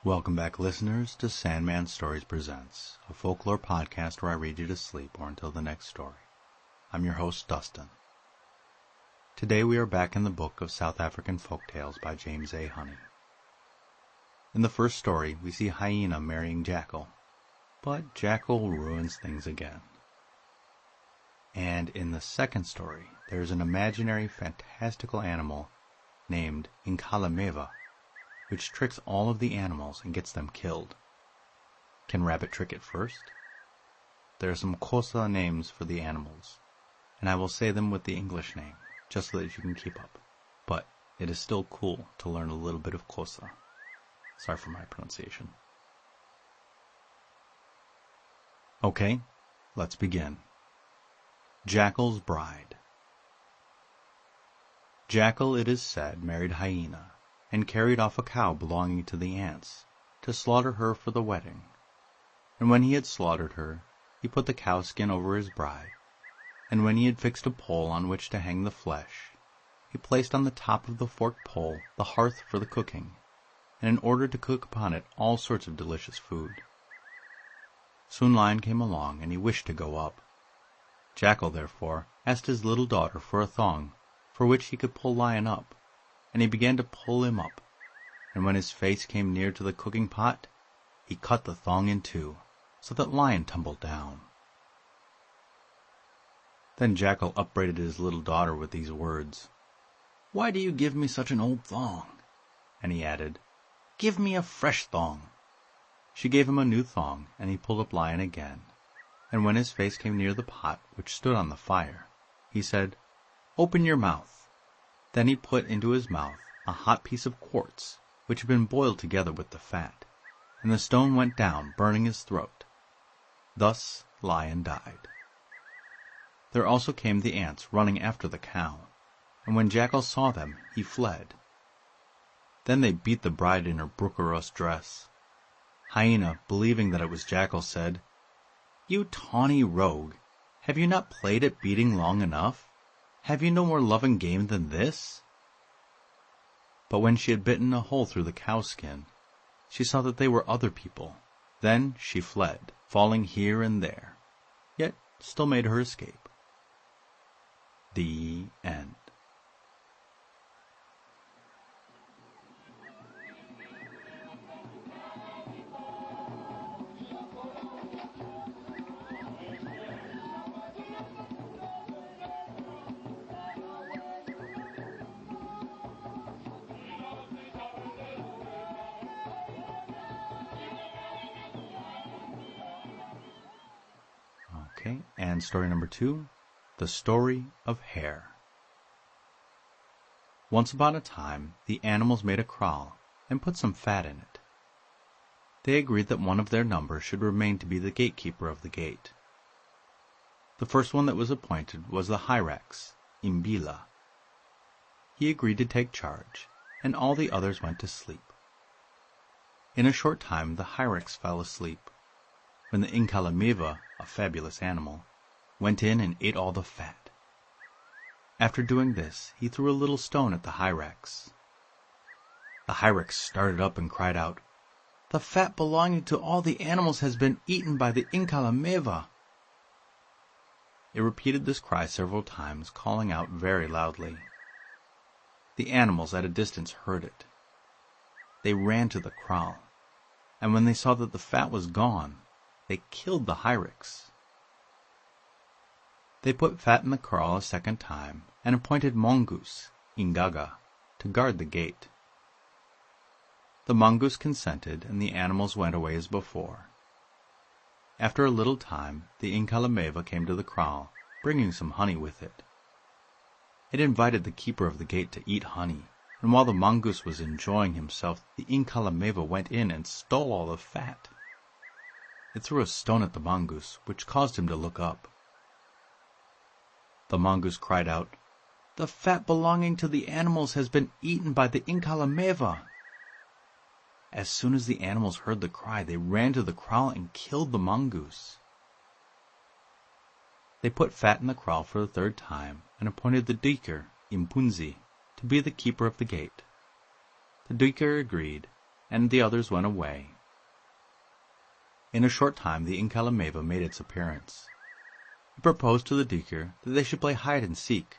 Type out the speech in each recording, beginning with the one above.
Welcome back, listeners, to Sandman Stories Presents, a folklore podcast where I read you to sleep or until the next story. I'm your host, Dustin. Today we are back in the book of South African folktales by James A. Honey. In the first story, we see Hyena marrying Jackal, but Jackal ruins things again. And in the second story, there is an imaginary fantastical animal named Inkalimeva, which tricks all of the animals and gets them killed. Can Rabbit trick it first? There are some Xhosa names for the animals, and I will say them with the English name, just so that you can keep up. But it is still cool to learn a little bit of Xhosa. Sorry for my pronunciation. Okay, let's begin. Jackal's Bride. Jackal, it is said, married Hyena, and carried off a cow belonging to the ants, to slaughter her for the wedding. And when he had slaughtered her, he put the cowskin over his bride, and when he had fixed a pole on which to hang the flesh, he placed on the top of the forked pole the hearth for the cooking, and in order to cook upon it all sorts of delicious food. Soon Lion came along, and he wished to go up. Jackal, therefore, asked his little daughter for a thong, for which he could pull Lion up, and he began to pull him up, and when his face came near to the cooking pot, he cut the thong in two, so that Lion tumbled down. Then Jackal upbraided his little daughter with these words, "Why do you give me such an old thong?" And he added, "Give me a fresh thong." She gave him a new thong, and he pulled up Lion again, and when his face came near the pot which stood on the fire, he said, "Open your mouth." Then he put into his mouth a hot piece of quartz, which had been boiled together with the fat, and the stone went down, burning his throat. Thus Lion died. There also came the ants running after the cow, and when Jackal saw them, he fled. Then they beat the bride in her brookeros dress. Hyena, believing that it was Jackal, said, "You tawny rogue, have you not played at beating long enough? Have you no more loving game than this?" But when she had bitten a hole through the cowskin, she saw that they were other people. Then she fled, falling here and there, yet still made her escape. The end. Okay, and story number 2, The Story of Hare. Once upon a time, the animals made a kraal and put some fat in it. They agreed that one of their number should remain to be the gatekeeper of the gate. The first one that was appointed was the Hyrax, Imbila. He agreed to take charge, and all the others went to sleep. In a short time the Hyrax fell asleep, when the Inkalimeva, a fabulous animal, went in and ate all the fat. After doing this, he threw a little stone at the Hyrax. The Hyrax started up and cried out, "The fat belonging to all the animals has been eaten by the Inkalimeva." It repeated this cry several times, calling out very loudly. The animals at a distance heard it. They ran to the kraal, and when they saw that the fat was gone, they killed the Hyrax. They put fat in the kraal a second time, and appointed mongoose, Ingaga, to guard the gate. The mongoose consented, and the animals went away as before. After a little time, the Inkalimeva came to the kraal, bringing some honey with it. It invited the keeper of the gate to eat honey, and while the mongoose was enjoying himself, the Inkalimeva went in and stole all the fat. It threw a stone at the mongoose, which caused him to look up. The mongoose cried out, "The fat belonging to the animals has been eaten by the Inkalimeva." As soon as the animals heard the cry, they ran to the kraal and killed the mongoose. They put fat in the kraal for the third time and appointed the duiker, Impunzi, to be the keeper of the gate. The duiker agreed, and the others went away. In a short time the Inkalimeva made its appearance. It proposed to the deer that they should play hide and seek.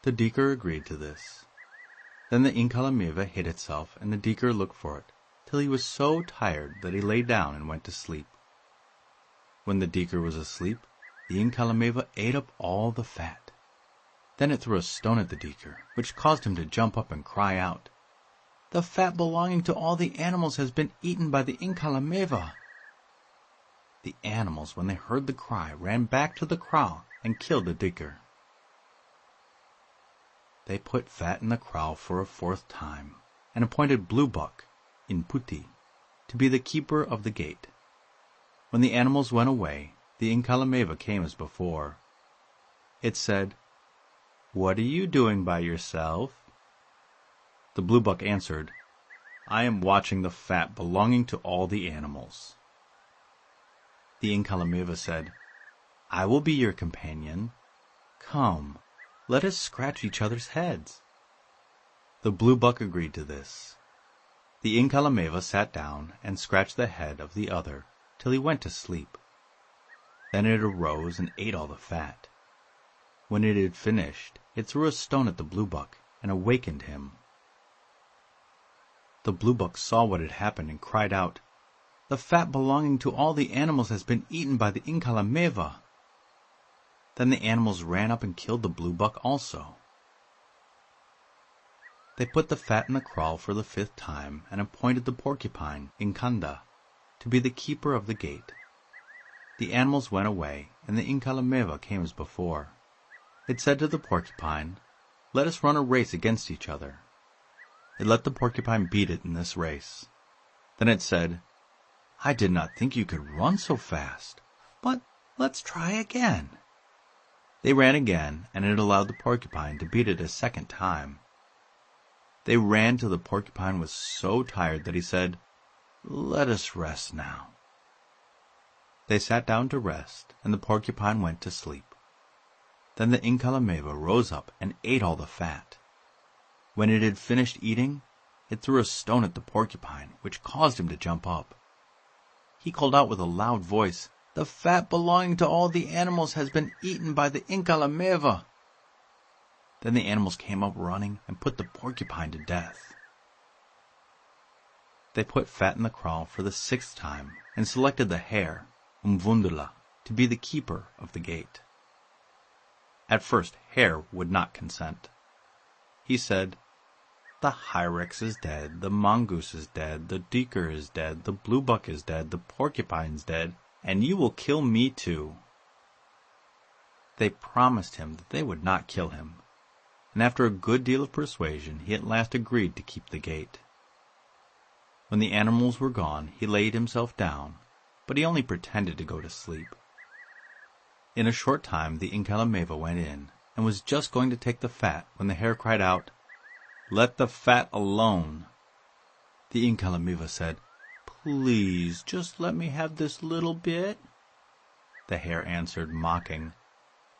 The deer agreed to this. Then the Inkalimeva hid itself, and the deer looked for it, till he was so tired that he lay down and went to sleep. When the deer was asleep, the Inkalimeva ate up all the fat. Then it threw a stone at the deer, which caused him to jump up and cry out, "The fat belonging to all the animals has been eaten by the Inkalimeva." The animals, when they heard the cry, ran back to the kraal and killed the deer. They put fat in the kraal for a fourth time, and appointed Blue Buck, Inputi, to be the keeper of the gate. When the animals went away, the Inkalimeva came as before. It said, "What are you doing by yourself?" The Blue Buck answered, "I am watching the fat belonging to all the animals." The Inkalimeva said, "I will be your companion. Come, let us scratch each other's heads." The Blue Buck agreed to this. The Inkalimeva sat down and scratched the head of the other till he went to sleep. Then it arose and ate all the fat. When it had finished, it threw a stone at the Blue Buck and awakened him. The Blue Buck saw what had happened and cried out, "The fat belonging to all the animals has been eaten by the Inkalimeva." Then the animals ran up and killed the Blue Buck also. They put the fat in the kraal for the fifth time and appointed the porcupine, Inkanda, to be the keeper of the gate. The animals went away, and the Inkalimeva came as before. It said to the porcupine, "Let us run a race against each other." It let the porcupine beat it in this race. Then it said, "I did not think you could run so fast, but let's try again." They ran again, and it allowed the porcupine to beat it a second time. They ran till the porcupine was so tired that he said, "Let us rest now." They sat down to rest, and the porcupine went to sleep. Then the Inkalimeva rose up and ate all the fat. When it had finished eating, it threw a stone at the porcupine, which caused him to jump up. He called out with a loud voice, "The fat belonging to all the animals has been eaten by the Inkalimeva." Then the animals came up running and put the porcupine to death. They put fat in the kraal for the sixth time and selected the Hare, Umvundula, to be the keeper of the gate. At first Hare would not consent. He said, "The Hyrex is dead, the mongoose is dead, the deer is dead, the Blue Buck is dead, the porcupine's dead, and you will kill me too." They promised him that they would not kill him, and after a good deal of persuasion he at last agreed to keep the gate. When the animals were gone he laid himself down, but he only pretended to go to sleep. In a short time the Inkalimeva went in, and was just going to take the fat when the Hare cried out, "Let the fat alone." The Inkalimeva said, "Please, just let me have this little bit." The Hare answered, mocking,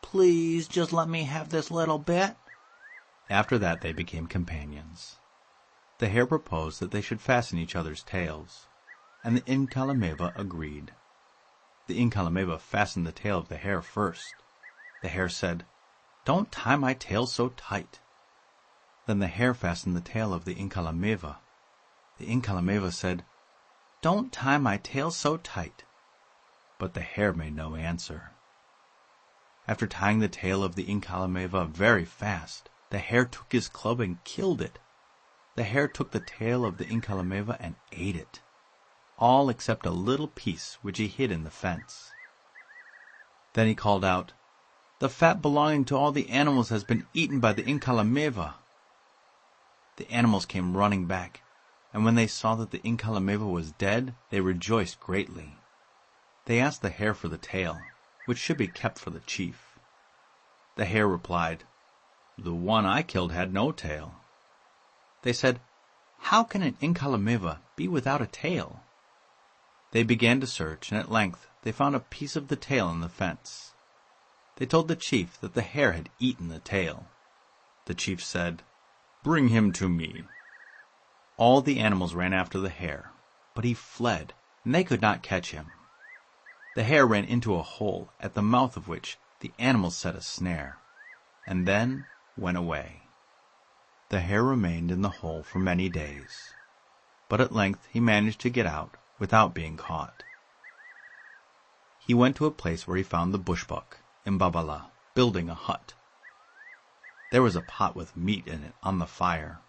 "Please, just let me have this little bit." After that they became companions. The Hare proposed that they should fasten each other's tails, and the Inkalimeva agreed. The Inkalimeva fastened the tail of the Hare first. The Hare said, "Don't tie my tail so tight." Then the Hare fastened the tail of the Inkalimeva. The Inkalimeva said, "Don't tie my tail so tight." But the Hare made no answer. After tying the tail of the Inkalimeva very fast, the Hare took his club and killed it. The Hare took the tail of the Inkalimeva and ate it, all except a little piece which he hid in the fence. Then he called out, "The fat belonging to all the animals has been eaten by the Inkalimeva." The animals came running back, and when they saw that the Inkalimeva was dead, they rejoiced greatly. They asked the Hare for the tail, which should be kept for the chief. The Hare replied, "The one I killed had no tail." They said, "How can an Inkalimeva be without a tail?" They began to search, and at length they found a piece of the tail in the fence. They told the chief that the Hare had eaten the tail. The chief said, "Bring him to me." All the animals ran after the hare, but he fled, and they could not catch him. The hare ran into a hole, at the mouth of which the animals set a snare, and then went away. The hare remained in the hole for many days, but at length he managed to get out without being caught. He went to a place where he found the bushbuck, Mbabala, building a hut. There was a pot with meat in it on the fire.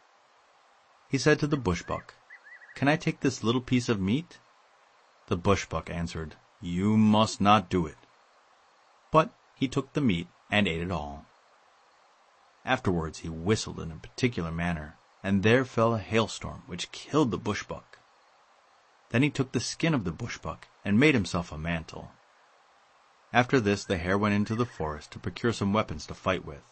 He said to the bushbuck, "Can I take this little piece of meat?" The bushbuck answered, "You must not do it." But he took the meat and ate it all. Afterwards he whistled in a particular manner, and there fell a hailstorm which killed the bushbuck. Then he took the skin of the bushbuck and made himself a mantle. After this the hare went into the forest to procure some weapons to fight with.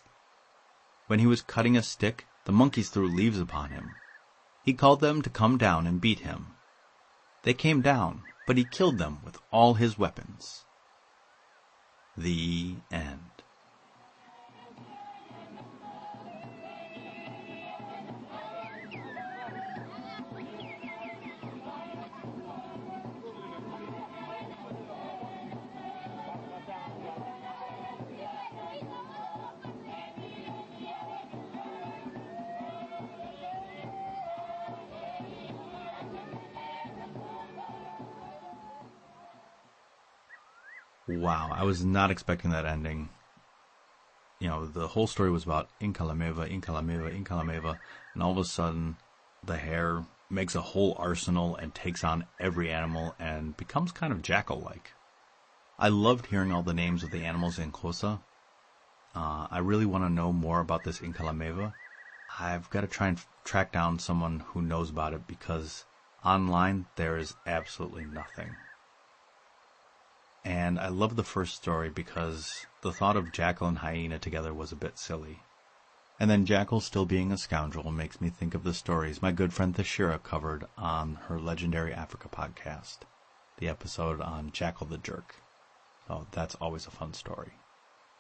When he was cutting a stick, the monkeys threw leaves upon him. He called them to come down and beat him. They came down, but he killed them with all his weapons. The end. Wow, I was not expecting that ending. The whole story was about Inkalimeva, and all of a sudden the hare makes a whole arsenal and takes on every animal and becomes kind of Jackal-like. I loved hearing all the names of the animals in Xhosa. I really want to know more about this Inkalimeva. I've got to try and track down someone who knows about it because online there is absolutely nothing. And I love the first story because the thought of Jackal and Hyena together was a bit silly. And then Jackal still being a scoundrel makes me think of the stories my good friend Thashira covered on her Legendary Africa podcast, the episode on Jackal the Jerk. So that's always a fun story.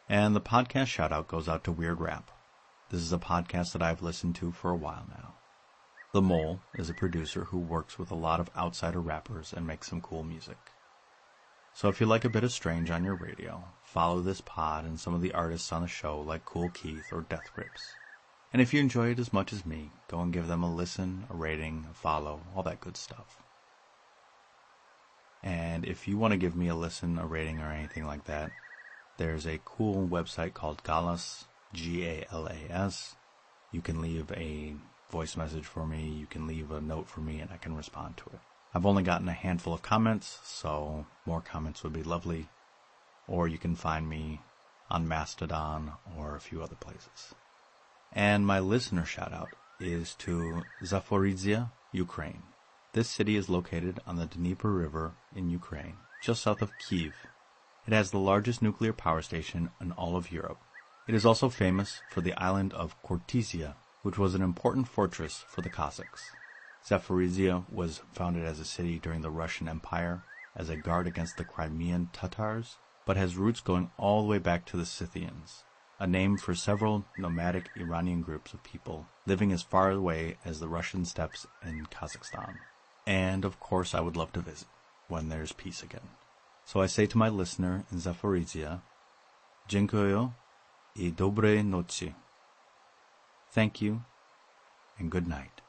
And the podcast shout-out goes out to Weird Rap. This is a podcast that I've listened to for a while now. The Mole is a producer who works with a lot of outsider rappers and makes some cool music. So if you like a bit of strange on your radio, follow this pod and some of the artists on the show like Cool Keith or Death Grips. And if you enjoy it as much as me, go and give them a listen, a rating, a follow, all that good stuff. And if you want to give me a listen, a rating, or anything like that, there's a cool website called Galas, Galas. You can leave a voice message for me, you can leave a note for me, and I can respond to it. I've only gotten a handful of comments, so more comments would be lovely. Or you can find me on Mastodon or a few other places. And my listener shout-out is to Zaporizhzhia, Ukraine. This city is located on the Dnieper River in Ukraine, just south of Kyiv. It has the largest nuclear power station in all of Europe. It is also famous for the island of Khortytsia, which was an important fortress for the Cossacks. Zaporizhzhia was founded as a city during the Russian Empire as a guard against the Crimean Tatars, but has roots going all the way back to the Scythians, a name for several nomadic Iranian groups of people living as far away as the Russian steppes in Kazakhstan. And, of course, I would love to visit when there's peace again. So I say to my listener in Zaporizhzhia, Dziękuję I dobrej nocy. Thank you, and good night.